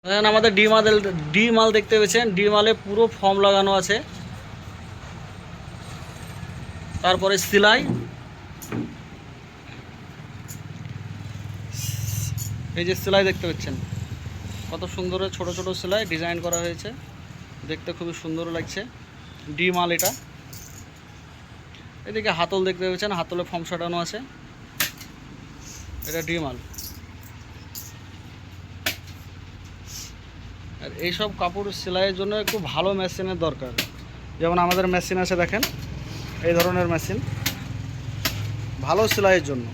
দেখেন আমাদের ডি মাল দেখতে পেয়েছেন, ডি মালে পুরো ফর্ম লাগানো আছে। তারপরে সেলাই, এই যে সেলাই দেখতে পাচ্ছেন কত সুন্দর ছোট ছোট সেলাই ডিজাইন করা হয়েছে, দেখতে খুবই সুন্দর লাগছে। ডি মাল এটা। এদিকে হাতল দেখতে পেয়েছেন, হাতলে ফর্ম সাটানো আছে, এটা ডি মাল। আর এইসব কাপড় সেলাইয়ের জন্য একটু ভালো মেশিনের দরকার। যেমন আমাদের মেশিন আছে দেখেন, এই ধরনের মেশিন ভালো সেলাইয়ের জন্য।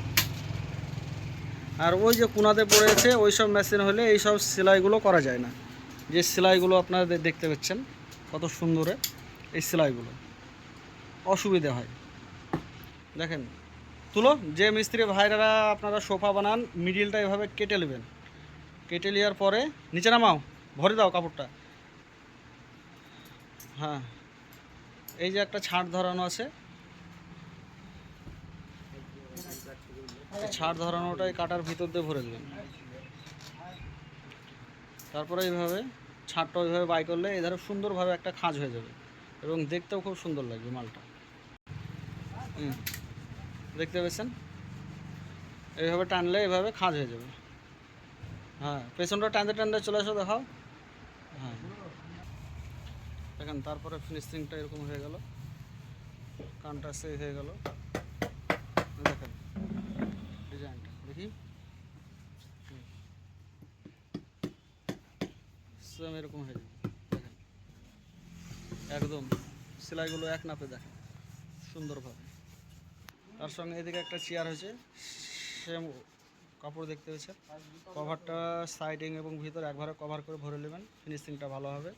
আর ওই যে কোনাতে পড়েছে ওই সব মেশিন হলে এই সব সেলাইগুলো করা যায় না। যে সেলাইগুলো আপনারা দেখতে পাচ্ছেন কত সুন্দরে, এই সেলাইগুলো অসুবিধা হয়। দেখেন তুলো, যে মিস্ত্রি ভাইরা আপনারা সোফা বানান মিডিলটা এভাবে কেটে নেবেন, কেটে নেওয়ার পরে নিচে নামাও, ভরে দাও কাপড়টা। হ্যাঁ, এই যে একটা ছাড় ধরানো আছে, ছাড় ধরানোটাই কাটার ভিতর দিয়ে ভরে দেবেন। তারপরে এইভাবে ছাড়টা ওইভাবে বাই করলে এধারে সুন্দরভাবে একটা খাঁজ হয়ে যাবে এবং দেখতেও খুব সুন্দর লাগবে মালটা। দেখতে পেয়েছেন, এইভাবে টানলে এইভাবে খাঁজ হয়ে যাবে। হ্যাঁ, পেছনটা টানতে টানতে চলে আসো, দেখাও। হ্যাঁ দেখেন, তারপরে ফিনিশিংটা এরকম হয়ে গেল, কানটা সেই হয়ে গেল। দেখেন ডিজাইনটা দেখি, সেম এরকম হয়ে যাবে। দেখেন একদম সেলাইগুলো এক নাপে, দেখেন সুন্দরভাবে। তার সঙ্গে এদিকে একটা চেয়ার হয়েছে, সেম কাপড় দেখতে হয়েছে। কভারটা সাইডিং এবং ভিতর একবারে কভার করে ভরে নেবেন, ফিনিশিংটা ভালো হবে।